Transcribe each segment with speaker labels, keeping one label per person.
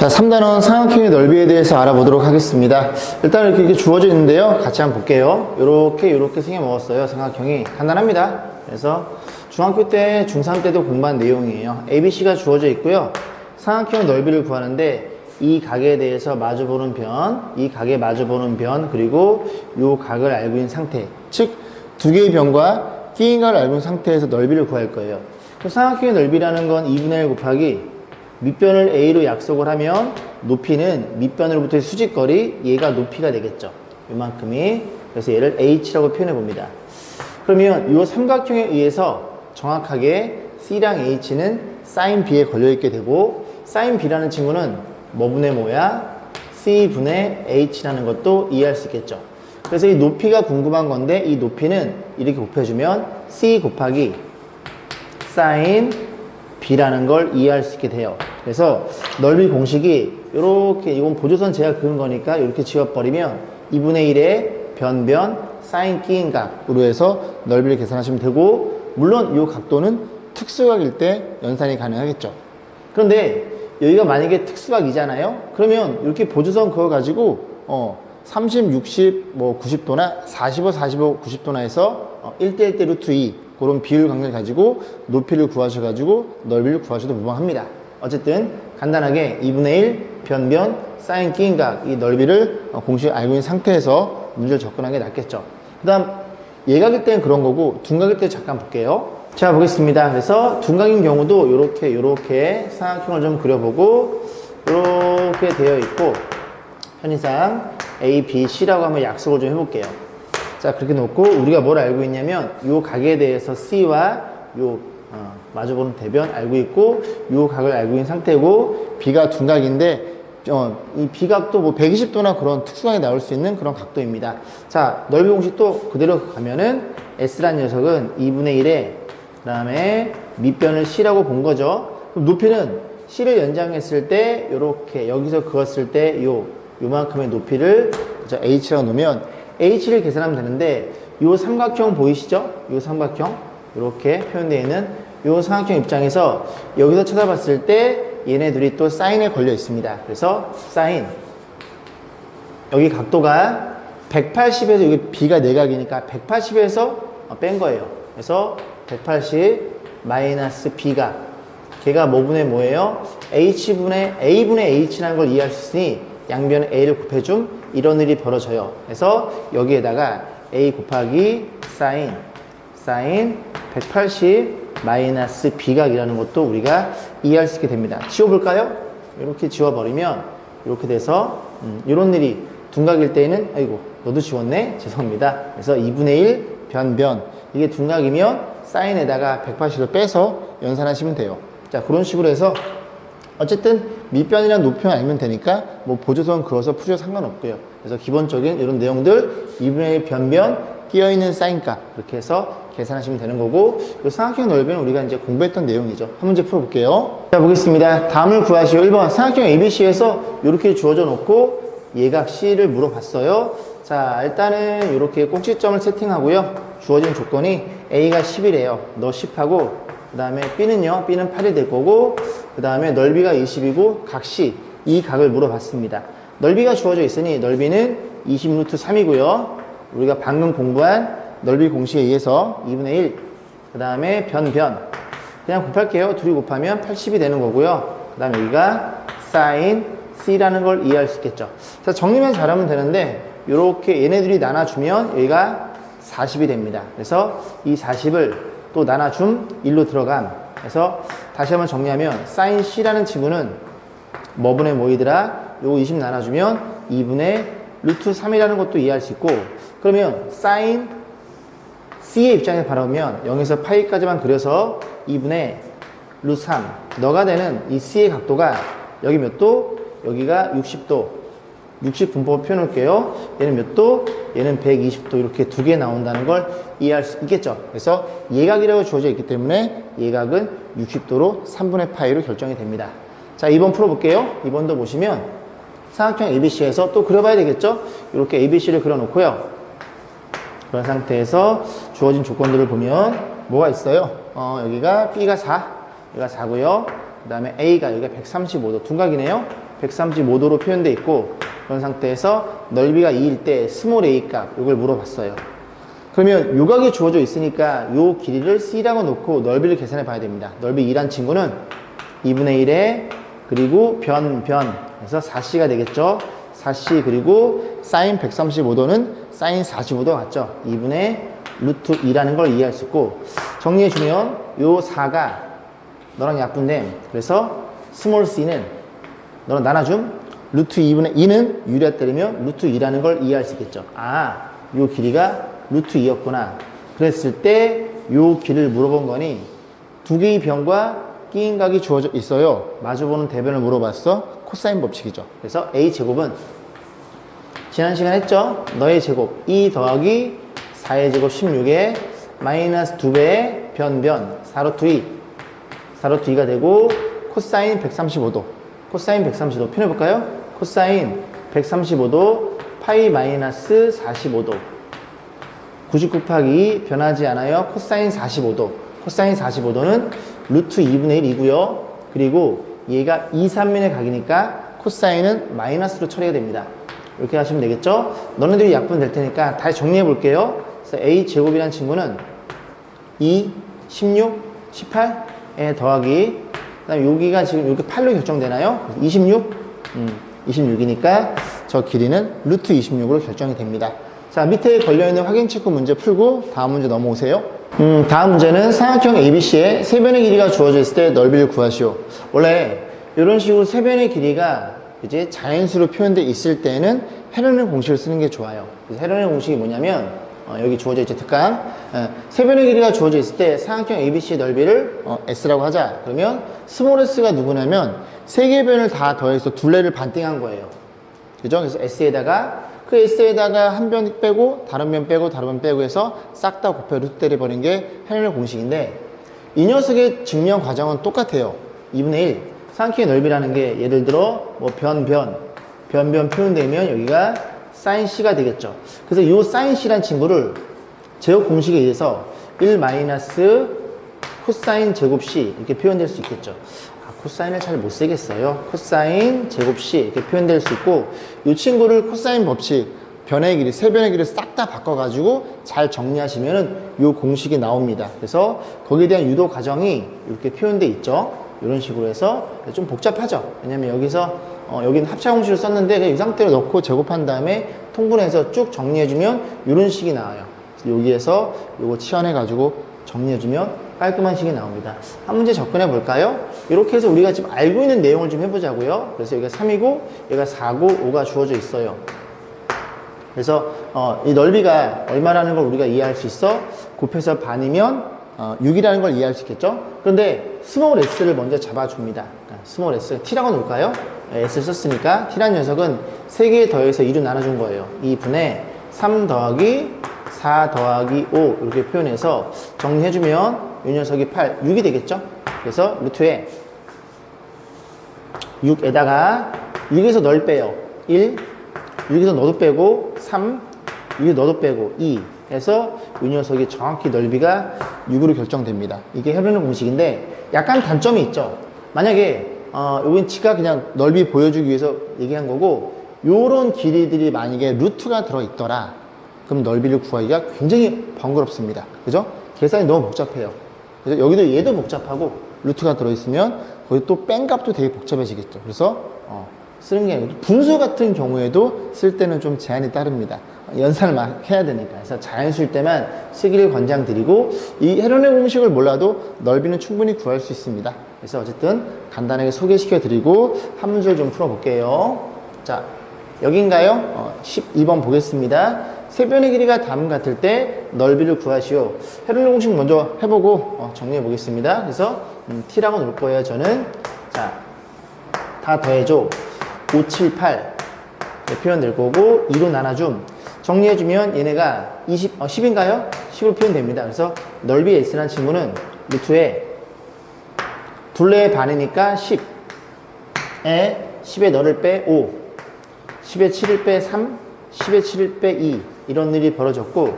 Speaker 1: 자, 3단원 삼각형의 넓이에 대해서 알아보도록 하겠습니다. 일단 이렇게 주어져 있는데요. 같이 한번 볼게요. 요렇게 생겨 먹었어요. 삼각형이. 간단합니다. 그래서 중학교 때, 중3 때도 공부한 내용이에요. ABC가 주어져 있고요. 삼각형의 넓이를 구하는데 이 각에 대해서 마주보는 변, 이 각에 마주보는 변, 그리고 요 각을 알고 있는 상태. 즉, 두 개의 변과 끼인 각을 알고 있는 상태에서 넓이를 구할 거예요. 삼각형의 넓이라는 건 2분의 1 곱하기 밑변을 A로 약속을 하면 높이는 밑변으로부터의 수직거리, 얘가 높이가 되겠죠. 요만큼이. 그래서 얘를 H라고 표현해 봅니다. 그러면 이 삼각형에 의해서 정확하게 C랑 H는 sin B에 걸려있게 되고, sin B라는 친구는 뭐분의 뭐야? C분의 H라는 것도 이해할 수 있겠죠. 그래서 이 높이가 궁금한 건데, 이 높이는 이렇게 곱해주면 C 곱하기 sin B라는 걸 이해할 수 있게 돼요. 그래서 넓이 공식이 이렇게, 이건 보조선 제가 그은 거니까 이렇게 지워버리면 2분의 1의 변변 사인 끼인 각으로 해서 넓이를 계산하시면 되고, 물론 이 각도는 특수각일 때 연산이 가능하겠죠. 그런데 여기가 만약에 특수각이잖아요. 그러면 이렇게 보조선 그어가지고 30, 60, 뭐 90도나 45, 45, 90도나 해서 1대 1대 루트 2 그런 비율 관계를 가지고 높이를 구하셔가지고 넓이를 구하셔도 무방합니다. 어쨌든 간단하게 2분의 1 변변 사인 끼인 각, 이 넓이를 공식을 알고 있는 상태에서 문제를 접근하는 게 낫겠죠. 그 다음 예각일 때는 그런 거고, 둔각일 때 잠깐 볼게요. 자, 보겠습니다. 그래서 둔각인 경우도 요렇게 삼각형을 좀 그려보고, 요렇게 되어 있고, 편의상 A, B, C라고 한번 약속을 좀 해볼게요. 자, 그렇게 놓고 우리가 뭘 알고 있냐면 요 각에 대해서 C와 요 마주보는 대변 알고 있고, 요 각을 알고 있는 상태고, B가 둔각인데 이 B각도 뭐 120도나 그런 특수각이 나올 수 있는 그런 각도입니다. 자, 넓이 공식 또 그대로 가면은 S란 녀석은 2분의 1에 그 다음에 밑변을 C라고 본 거죠. 그럼 높이는 C를 연장했을 때 요렇게 여기서 그었을 때 요만큼의 높이를 H라고 놓으면 H를 계산하면 되는데, 요 삼각형 보이시죠? 요 삼각형 이렇게 표현되어 있는 요 삼각형 입장에서 여기서 쳐다봤을 때 얘네들이 또 사인에 걸려 있습니다. 그래서 사인, 여기 각도가 180에서 여기 B가 내각이니까 180에서 뺀 거예요. 그래서 180 마이너스 B가, 걔가 뭐분의 뭐예요? A분의 H라는 걸 이해할 수 있으니 양변에 A를 곱해줌, 이런 일이 벌어져요. 그래서 여기에다가 A 곱하기 사인 180 마이너스 B각이라는 것도 우리가 이해할 수 있게 됩니다. 지워볼까요? 이렇게 지워버리면 이렇게 돼서 이런 일이 둔각일 때에는, 아이고 너도 지웠네? 죄송합니다. 그래서 2분의 1 변변, 이게 둔각이면 사인에다가 180을 빼서 연산하시면 돼요. 자, 그런 식으로 해서 어쨌든 밑변이랑 높이만 알면 되니까 뭐 보조선 그어서 푸셔도 상관없고요. 그래서 기본적인 이런 내용들 2분의 1 변변 끼어있는 사인값 이렇게 해서 계산하시면 되는 거고, 이 삼각형 넓이는 우리가 이제 공부했던 내용이죠. 한 문제 풀어볼게요. 자, 보겠습니다. 다음을 구하시오. 1번 삼각형 ABC에서 이렇게 주어져 놓고 예각 C를 물어봤어요. 자, 일단은 이렇게 꼭지점을 세팅하고요. 주어진 조건이 A가 10이래요. 너 10하고, 그 다음에 B는요, B는 8이 될 거고, 그 다음에 넓이가 20이고 각 C, 이 각을 물어봤습니다. 넓이가 주어져 있으니 넓이는 20루트 3이고요. 우리가 방금 공부한 넓이 공식에 의해서 2분의 1, 그 다음에 변 그냥 곱할게요. 둘이 곱하면 80이 되는 거고요. 그 다음에 여기가 sin C라는 걸 이해할 수 있겠죠. 자, 정리만 잘하면 되는데 이렇게 얘네들이 나눠주면 여기가 40이 됩니다. 그래서 이 40을 또 나눠줌 1로 들어감. 그래서 다시 한번 정리하면 sin C라는 친구는 뭐분의 뭐이더라? 요거 20 나눠주면 2분의 루트 3이라는 것도 이해할 수 있고, 그러면 sin C의 입장에서 바라보면 0에서 파이까지만 그려서 2분의 루트 3 너가 되는 이 C의 각도가 여기 몇 도? 여기가 60도 60 분법을 표현해 놓을게요. 얘는 몇 도? 얘는 120도 이렇게 두 개 나온다는 걸 이해할 수 있겠죠. 그래서 예각이라고 주어져 있기 때문에 예각은 60도로 3분의 파이로 결정이 됩니다. 자, 2번 풀어볼게요. 2번도 보시면 삼각형 ABC에서 또 그려봐야 되겠죠. 이렇게 ABC를 그려놓고요. 그런 상태에서 주어진 조건들을 보면 뭐가 있어요? 여기가 B가 4, 여기가 4고요. 그 다음에 A가 여기가 135도 둔각이네요. 135도로 표현되어 있고, 그런 상태에서 넓이가 2일 때 스몰 a 값, 이걸 물어봤어요. 그러면 요각이 주어져 있으니까 요 길이를 C라고 놓고 넓이를 계산해 봐야 됩니다. 넓이 2란 친구는 2분의 1에 그리고 변 그래서 4C가 되겠죠. 4C 그리고 사인 135도는 사인 45도 같죠. 2분의 루트 2라는 걸 이해할 수 있고, 정리해주면 요 4가 너랑 약분됨. 그래서 스몰 c는 너랑 나눠줌. 루트 2분의 2는 유리화 때리면 루트 2라는 걸 이해할 수 있겠죠. 아, 요 길이가 루트 2였구나. 그랬을 때 요 길을 물어본 거니 두 개의 변과 끼인 각이 주어져 있어요. 마주보는 대변을 물어봤어. 코사인 법칙이죠. 그래서 a제곱은 지난 시간 했죠. 너의 제곱 2 더하기 4의 제곱 16에 마이너스 2배의 변 4루트 2 4루트 2가 되고, 코사인 135도 코사인 135도 표현해볼까요? 코사인 135도 파이 마이너스 45도 90 곱하기 변하지 않아요. 코사인 45도 코사인 45도는 루트 2분의 1이고요. 그리고 얘가 2, 3면의 각이니까 코사인은 마이너스로 처리가 됩니다. 이렇게 하시면 되겠죠? 너네들이 약분 될 테니까 다시 정리해 볼게요. 그래서 a제곱이라는 친구는 2, 16, 18에 더하기, 그 다음에 여기가 지금 이렇게 8로 결정되나요? 26? 26이니까 저 길이는 루트 26으로 결정이 됩니다. 자, 밑에 걸려있는 확인 체크 문제 풀고 다음 문제 넘어오세요. 다음 문제는 삼각형 ABC에 세 변의 길이가 주어져 있을 때 넓이를 구하시오. 원래 이런 식으로 세 변의 길이가 이제 자연수로 표현되어 있을 때는 헤르는 공식을 쓰는 게 좋아요. 그래서 헤르는 공식이 뭐냐면, 여기 주어져 있죠, 특강. 세 변의 길이가 주어져 있을 때 삼각형 ABC의 넓이를 S라고 하자. 그러면 스몰 s가 누구냐면 세 개의 변을 다 더해서 둘레를 반띵한 거예요. 그죠? 그래서 S에다가 그 S에다가 한 변 빼고 다른 변 빼고 다른 변 빼고 해서 싹 다 곱해 루트 때려버린 게 헤르는 공식인데, 이 녀석의 증명 과정은 똑같아요. 2분의 1 삼각형의 넓이라는 게 예를 들어 뭐 변 표현되면 여기가 사인 C가 되겠죠. 그래서 이 사인 C란 친구를 제곱 공식에 의해서 1 마이너스 코사인 제곱 C 이렇게 표현될 수 있겠죠. 코사인을 잘 못 쓰겠어요. 코사인 제곱 C 이렇게 표현될 수 있고, 이 친구를 코사인 법칙 변의 길이, 세 변의 길이를 싹 다 바꿔가지고 잘 정리하시면은 이 공식이 나옵니다. 그래서 거기에 대한 유도 과정이 이렇게 표현되어 있죠. 이런 식으로 해서 좀 복잡하죠. 왜냐면 여기서 여기는 합차 공식을 썼는데 그냥 이 상태로 넣고 제곱한 다음에 통분해서 쭉 정리해주면 이런 식이 나와요. 그래서 여기에서 이거 치환해가지고 정리해주면 깔끔한 식이 나옵니다. 한 문제 접근해 볼까요? 이렇게 해서 우리가 지금 알고 있는 내용을 좀 해보자고요. 그래서 여기가 3이고 얘가 4고 5가 주어져 있어요. 그래서 이 넓이가 얼마라는 걸 우리가 이해할 수 있어. 곱해서 반이면 6이라는 걸 이해할 수 있겠죠. 그런데 스몰 s를 먼저 잡아줍니다. 스몰 s t라고 놓을까요? s를 썼으니까 t라는 녀석은 3개 더해서 2로 나눠준 거예요. 2분의 3 더하기 4 더하기 5 이렇게 표현해서 정리해주면 이 녀석이 8, 6이 되겠죠. 그래서 루트에 6에다가 6에서 널 빼요. 1, 6에서 너도 빼고 3, 6에서 너도 빼고 2 해서 이 녀석이 정확히 넓이가 6으로 결정됩니다. 이게 헤르는 공식인데 약간 단점이 있죠. 만약에 여긴 지가 그냥 넓이 보여주기 위해서 얘기한 거고, 요런 길이들이 만약에 루트가 들어있더라, 그럼 넓이를 구하기가 굉장히 번거롭습니다. 그죠? 계산이 너무 복잡해요. 그래서 여기도 얘도 복잡하고 루트가 들어있으면 거기 또 뺀 값도 되게 복잡해지겠죠. 그래서 쓰는 게 아니고 분수 같은 경우에도 쓸 때는 좀 제한이 따릅니다. 연산을 막 해야 되니까. 그래서 자연수일 때만 쓰기를 권장드리고, 이 헤르네 공식을 몰라도 넓이는 충분히 구할 수 있습니다. 그래서 어쨌든 간단하게 소개시켜 드리고 한 문제를 좀 풀어볼게요. 자, 여긴가요? 12번 보겠습니다. 세 변의 길이가 다음 같을 때 넓이를 구하시오. 헤르네 공식 먼저 해보고 정리해 보겠습니다. 그래서 t라고 놓을 거예요. 저는 자, 다 더해줘. 5, 7, 8 표현될 거고 2로 나눠줌. 정리해주면 얘네가 10인가요? 10으로 표현됩니다. 그래서 넓이 s라는 친구는 루트에 둘레의 반이니까 10에 10에 너를 빼 5, 10에 7을 빼 3, 10에 7을 빼 2 이런 일이 벌어졌고,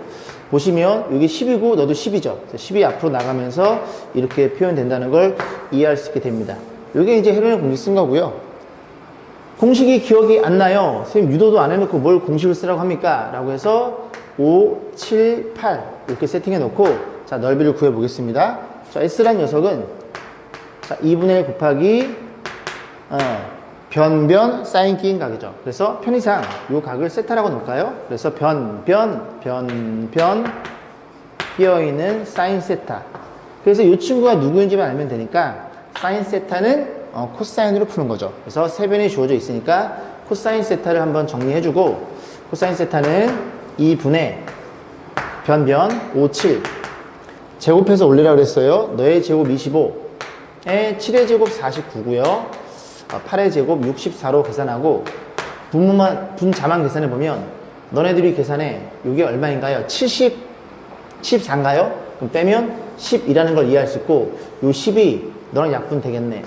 Speaker 1: 보시면 여기 10이고 너도 10이죠. 10이 앞으로 나가면서 이렇게 표현된다는 걸 이해할 수 있게 됩니다. 이게 이제 헤르네 공식 쓴 거고요. 공식이 기억이 안 나요. 선생님 유도도 안 해놓고 뭘 공식을 쓰라고 합니까? 라고 해서 5, 7, 8 이렇게 세팅해 놓고 자 넓이를 구해 보겠습니다. 자 S란 녀석은 자 2분의 1 곱하기 변변 사인 끼인 각이죠. 그래서 편의상 이 각을 세타라고 놓을까요? 그래서 변변 끼어있는 사인 세타. 그래서 이 친구가 누구인지만 알면 되니까 사인 세타는 코사인으로 푸는 거죠. 그래서 세변이 주어져 있으니까 코사인 세타를 한번 정리해주고 코사인 세타는 2분의 변변 5, 7 제곱해서 올리라고 그랬어요. 너의 제곱 25에 7의 제곱 49고요. 8의 제곱 64로 계산하고 분자만 계산해 보면 너네들이 계산해 이게 얼마인가요? 74인가요? 그럼 빼면 10이라는 걸 이해할 수 있고 요 10이 너랑 약분 되겠네.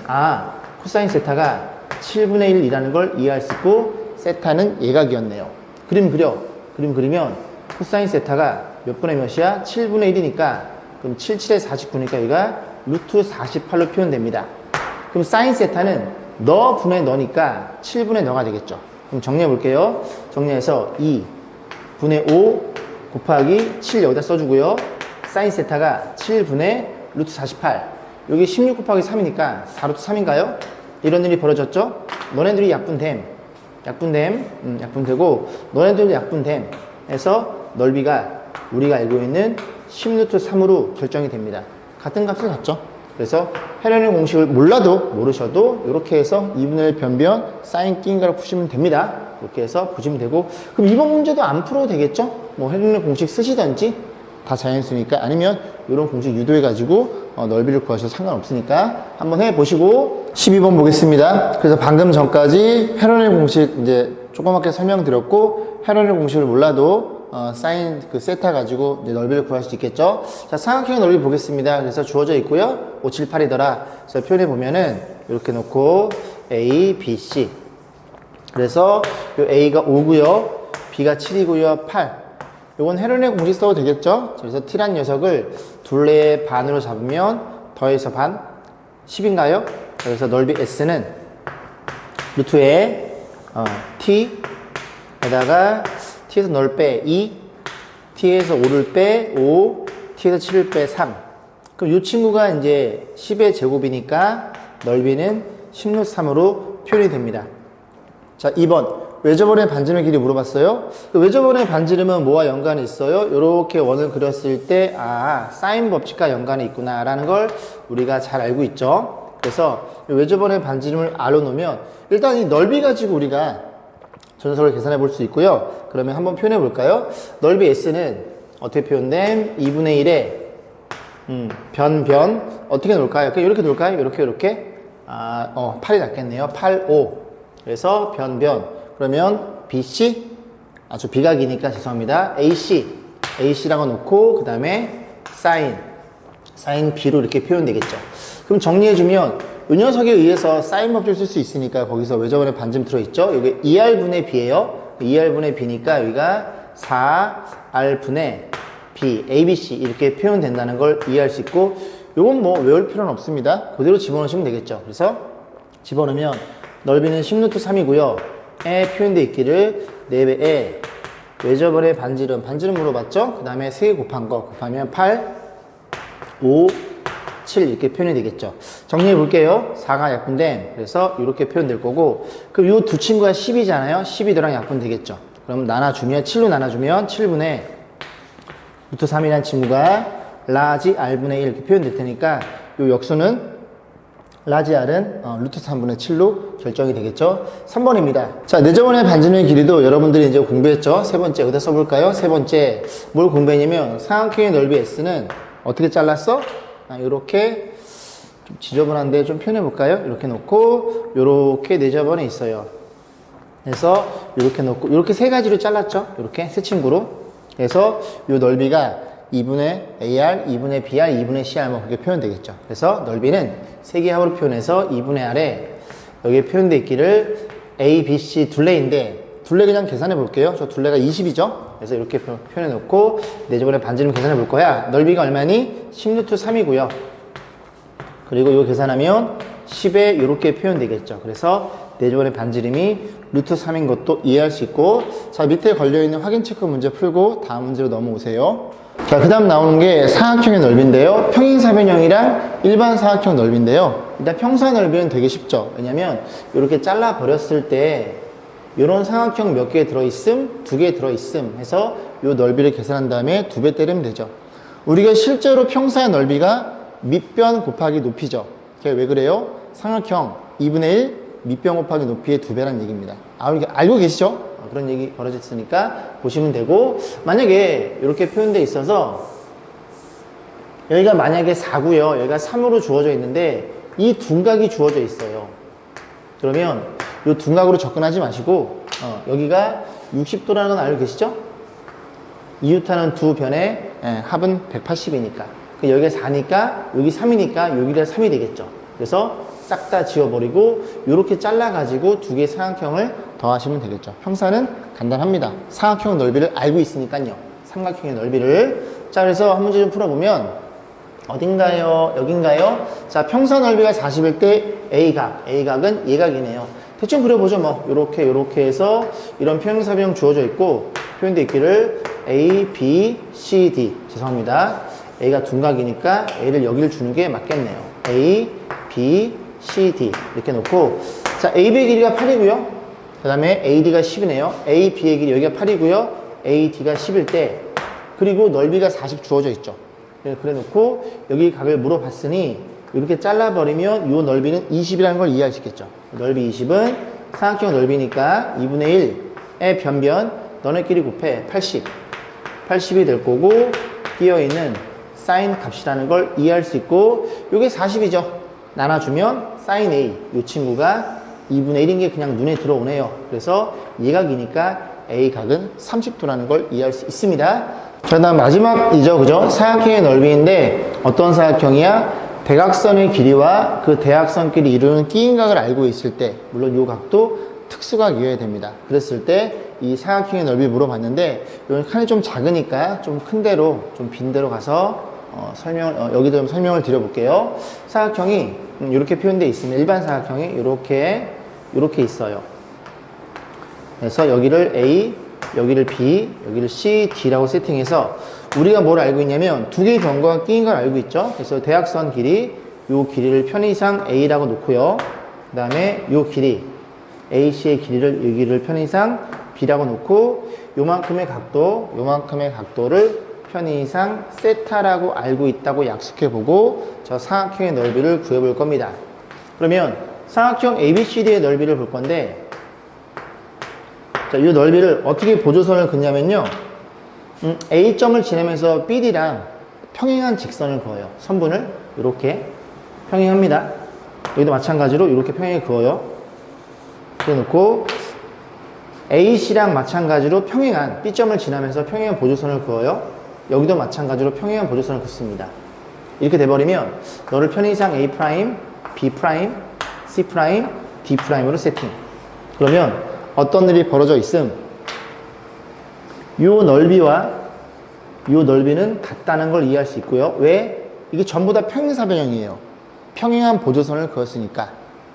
Speaker 1: 코사인 세타가 7분의 1이라는 걸 이해할 수 있고 세타는 예각이었네요. 그림 그리면 코사인 세타가 몇 분의 몇이야? 7분의 1이니까 그럼 7, 7에 49니까 여기가 루트 48로 표현됩니다. 그럼 사인 세타는 너 분의 너니까 7분의 너가 되겠죠. 그럼 정리해 볼게요. 정리해서 2분의 5 곱하기 7 여기다 써주고요. 사인 세타가 7분의 루트 48 여기 16 곱하기 3이니까 4루트 3인가요? 이런 일이 벌어졌죠? 너네들이 약분되고 너네들도 약분됨 해서 넓이가 우리가 알고 있는 10루트 3으로 결정이 됩니다. 같은 값을 갖죠? 그래서 헤르네 공식을 모르셔도 이렇게 해서 2분의 1 변변 사인 끼인가를 푸시면 됩니다. 이렇게 해서 보시면 되고 그럼 이번 문제도 안 풀어도 되겠죠? 뭐 헤르네 공식 쓰시던지 다 자연수니까 아니면 이런 공식 유도해 가지고 넓이를 구하셔도 상관없으니까 한번 해보시고 12번 보겠습니다. 그래서 방금 전까지 헤르네 공식 이제 조그맣게 설명드렸고 헤르네 공식을 몰라도 사인 그 세타 가지고 이제 넓이를 구할 수 있겠죠. 자 삼각형의 넓이 보겠습니다. 그래서 주어져 있고요. 5, 7, 8이더라. 그래서 표현해 보면은 이렇게 놓고 A, B, C. 그래서 요 A가 5고요, B가 7이고요, 8. 요건 헤르네 공식 써도 되겠죠. 그래서 T란 녀석을 둘레의 반으로 잡으면 더해서 반 10인가요? 그래서 넓이 S는 루트에 T에다가 T에서 널 빼 2, T에서 5를 빼 5, T에서 7을 빼 3. 그럼 이 친구가 이제 10의 제곱이니까 넓이는 10루트 3으로 표현이 됩니다. 자, 2번. 외접원의 반지름 길이 물어봤어요. 외접원의 반지름은 뭐와 연관이 있어요? 이렇게 원을 그렸을 때, 사인 법칙과 연관이 있구나, 라는 걸 우리가 잘 알고 있죠. 그래서 외접원의 반지름을 R로 놓으면, 일단 이 넓이 가지고 우리가 전설을 계산해 볼 수 있고요. 그러면 한번 표현해 볼까요? 넓이 S는 어떻게 표현됨? 2분의 1에, 변, 어떻게 놓을까요? 그냥 이렇게 놓을까요? 이렇게? 8이 낫겠네요. 8, 5. 그래서 변. 그러면 BC, 저 비각이니까 죄송합니다. AC라고 놓고, 그 다음에 사인 B로 이렇게 표현되겠죠. 그럼 정리해주면, 이 녀석에 의해서 사인 법칙을 쓸 수 있으니까 거기서 외접원의 반지름 들어있죠? 여기 2R분의 B예요. 2R분의 B니까 여기가 4R분의 B, ABC 이렇게 표현된다는 걸 이해할 수 있고, 요건 뭐 외울 필요는 없습니다. 그대로 집어넣으시면 되겠죠. 그래서 집어넣으면 넓이는 10루트 3이고요. 에 표현되어 있기를 4배에 외접원의 반지름 물어봤죠? 그 다음에 3개 곱한 거 곱하면 8, 5, 7 이렇게 표현이 되겠죠. 정리해 볼게요. 4가 약분됨. 그래서 이렇게 표현될 거고, 그럼 이 두 친구가 10이잖아요. 10이 너랑 약분 되겠죠. 그럼 나눠주면 7로 나눠주면 7분의 루트 3이라는 친구가 라지 R분의 1 이렇게 표현될 테니까 이 역수는 라지 R은 루트 3분의 7로 결정이 되겠죠. 3번입니다. 자, 내접원의 반지름의 길이도 여러분들이 이제 공부했죠. 세 번째, 여기다 써볼까요? 세 번째, 뭘 공부했냐면, 삼각형의 넓이 S는 어떻게 잘랐어? 요렇게, 좀 지저분한데 좀 표현해볼까요? 이렇게 놓고, 요렇게 내접원에 있어요. 그래서, 요렇게 놓고, 요렇게 세 가지로 잘랐죠? 요렇게, 세 친구로. 그래서, 요 넓이가 2분의 AR, 2분의 BR, 2분의 CR 뭐 그렇게 표현되겠죠. 그래서 넓이는 세 개 합으로 표현해서 2분의 R에 여기에 표현되어 있기를 A, B, C 둘레인데 둘레 그냥 계산해 볼게요. 저 둘레가 20이죠. 그래서 이렇게 표현해 놓고 내접원의 반지름 계산해 볼 거야. 넓이가 얼마니? 10루트 3이고요. 그리고 이거 계산하면 10에 이렇게 표현되겠죠. 그래서 내주원의 반지름이 루트 3인 것도 이해할 수 있고, 자, 밑에 걸려있는 확인 체크 문제 풀고 다음 문제로 넘어오세요. 자, 그 다음 나오는 게 사각형의 넓이인데요. 평행사변형이랑 일반 사각형 넓이인데요. 일단 평사 넓이는 되게 쉽죠. 왜냐면 이렇게 잘라 버렸을 때 이런 사각형 몇 개 들어있음, 2개 들어있음 해서 이 넓이를 계산한 다음에 2배 때리면 되죠. 우리가 실제로 평사의 넓이가 밑변 곱하기 높이죠. 왜 그래요? 삼각형 2분의 1 밑변 곱하기 높이의 2배라는 얘기입니다. 이렇게 알고 계시죠? 그런 얘기 벌어졌으니까 보시면 되고, 만약에 이렇게 표현되어 있어서 여기가 만약에 4고요. 여기가 3으로 주어져 있는데 이 둔각이 주어져 있어요. 그러면 이 둔각으로 접근하지 마시고 여기가 60도라는 건 알고 계시죠? 이웃하는 두 변의 합은 180이니까 여기가 4니까 여기 3이니까 여기가 3이 되겠죠. 그래서 싹 다 지워버리고 이렇게 잘라가지고 두 개의 사각형을 더하시면 되겠죠. 평사는 간단합니다. 사각형 넓이를 알고 있으니까요. 삼각형의 넓이를. 자, 그래서 한 문제 좀 풀어보면 어딘가요? 여긴가요? 자, 평사 넓이가 40일 때 A각, A각은 예각이네요. 대충 그려보죠. 뭐 요렇게 해서 이런 평행사변형 주어져 있고 표현되어 있기를 A, B, C, D. 죄송합니다. A가 둔각이니까 A를 여기를 주는 게 맞겠네요. A, B, C, D 이렇게 놓고, 자, AB의 길이가 8이고요. 그 다음에 AD가 10이네요. A, B의 길이 여기가 8이고요. AD가 10일 때, 그리고 넓이가 40 주어져 있죠. 그래 놓고 여기 각을 물어봤으니 이렇게 잘라버리면 이 넓이는 20이라는 걸 이해할 수 있겠죠. 넓이 20은 사각형 넓이니까 2분의 1의 변변 너네끼리 곱해 80. 80이 될 거고 끼어있는 사인 값이라는 걸 이해할 수 있고, 이게 40이죠. 나눠주면 사인 A, 이 친구가 2분의 1인 게 그냥 눈에 들어오네요. 그래서 예각이니까 A각은 30도라는 걸 이해할 수 있습니다. 자, 다음 마지막이죠. 그죠? 사각형의 넓이인데 어떤 사각형이야? 대각선의 길이와 그 대각선끼리 이루는 끼인각을 알고 있을 때, 물론 이 각도 특수각이어야 됩니다. 그랬을 때 이 사각형의 넓이 물어봤는데 이건 칸이 좀 작으니까 좀 큰 데로, 좀 빈 데로 가서 여기도 좀 설명을 드려볼게요. 사각형이 이렇게 표현되어 있으면 일반 사각형이 이렇게 있어요. 그래서 여기를 A, 여기를 B, 여기를 C, D라고 세팅해서 우리가 뭘 알고 있냐면 두 개의 변과가 끼인 걸 알고 있죠. 그래서 대각선 길이, 요 길이를 편의상 A라고 놓고요. 그 다음에 요 길이, AC의 길이를 여기를 편의상 B라고 놓고 요만큼의 각도를 편의상 세타라고 알고 있다고 약속해보고 저 사각형의 넓이를 구해볼 겁니다. 그러면 사각형 ABCD의 넓이를 볼 건데, 자, 이 넓이를 어떻게 보조선을 긋냐면요. A점을 지나면서 BD랑 평행한 직선을 그어요. 선분을 이렇게 평행합니다. 여기도 마찬가지로 이렇게 평행에 그어요. 그래놓고 AC랑 마찬가지로 평행한 B점을 지나면서 평행한 보조선을 그어요. 여기도 마찬가지로 평행한 보조선을 긋습니다. 이렇게 돼버리면 너를 편의상 A', B', C', D'으로 세팅. 그러면 어떤 일이 벌어져 있음? 요 넓이와 요 넓이는 같다는 걸 이해할 수 있고요. 왜? 이게 전부 다 평행사변형이에요. 평행한 보조선을 그었으니까.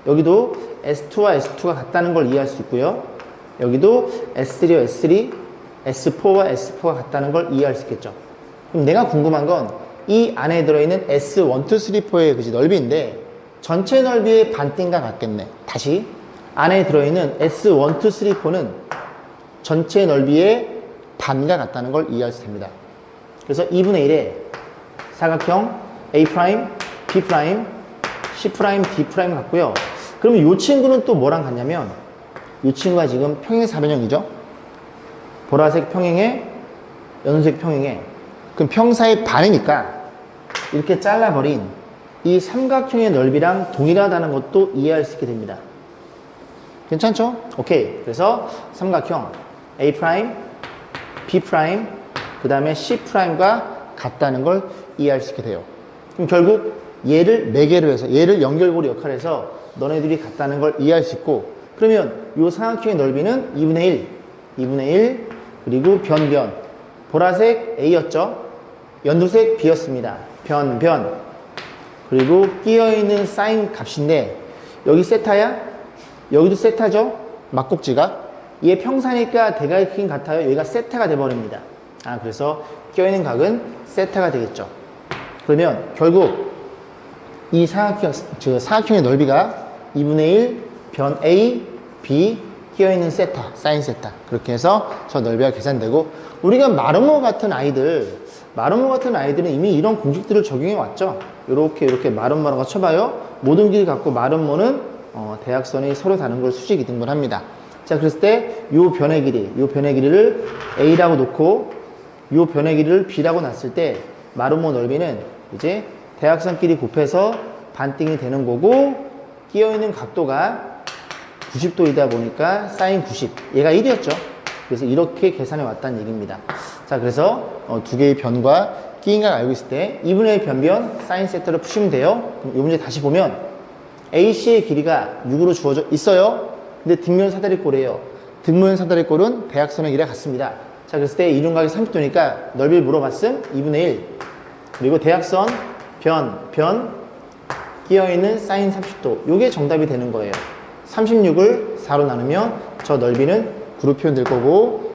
Speaker 1: 여기도 S2와 S2가 같다는 걸 이해할 수 있고요. 여기도 S3와 S3, S4와 S4가 같다는 걸 이해할 수 있겠죠. 그럼 내가 궁금한 건 이 안에 들어있는 S1, 2, 3, 4의 그지 넓이인데 전체 넓이의 반띵과 같겠네. 다시 안에 들어있는 S1, 2, 3, 4는 전체 넓이의 반과 같다는 걸 이해할 수 있습니다. 그래서 2분의 1의 사각형 A', B', C', D' 같고요. 그러면 이 친구는 또 뭐랑 같냐면 이 친구가 지금 평행사변형이죠. 보라색 평행에 연색 평행에, 그럼 평사의 반이니까 이렇게 잘라버린 이 삼각형의 넓이랑 동일하다는 것도 이해할 수 있게 됩니다. 괜찮죠? 오케이. 그래서 삼각형 A', B', 그 다음에 C'과 같다는 걸 이해할 수 있게 돼요. 그럼 결국 얘를 매개로 해서, 얘를 연결고리 역할을 해서 너네들이 같다는 걸 이해할 수 있고, 그러면 이 삼각형의 넓이는 2분의 1, 그리고 변. 보라색 A였죠? 연두색 B였습니다. 변. 그리고 끼어있는 사인 값인데, 여기 세타야? 여기도 세타죠? 막곡지각. 얘 평사니까 대각의 크긴 같아요. 여기가 세타가 돼버립니다. 그래서 껴있는 각은 세타가 되겠죠. 그러면 결국 이 사각형의 넓이가 2분의 1 변 A, B 끼어있는 세타, 사인 세타. 그렇게 해서 저 넓이가 계산되고, 우리가 마름모 같은 아이들은 이미 이런 공식들을 적용해 왔죠. 이렇게 마름모라고 쳐봐요. 모든 길이 같고 마름모는 대각선이 서로 다른 걸 수직 이등분합니다. 자, 그랬을 때 요 변의 길이를 A라고 놓고 요 변의 길이를 B라고 놨을 때 마름모 넓이는 이제 대각선끼리 곱해서 반띵이 되는 거고, 끼어있는 각도가 90도이다 보니까 사인 90, 얘가 1이었죠. 그래서 이렇게 계산해 왔다는 얘기입니다. 자, 그래서 두 개의 변과 끼인 각 알고 있을 때 2분의 1 변변 사인 세타를 푸시면 돼요. 그럼 이 문제 다시 보면 AC의 길이가 6으로 주어져 있어요. 근데 뒷면 사다리꼴이에요. 뒷면 사다리꼴은 대각선의 길이가 같습니다. 자, 그랬을 때 이중각이 30도니까 넓이를 물어봤음 2분의 1. 그리고 대각선 변 끼어있는 사인 30도, 요게 정답이 되는 거예요. 36을 4로 나누면 저 넓이는 9로 표현될 거고,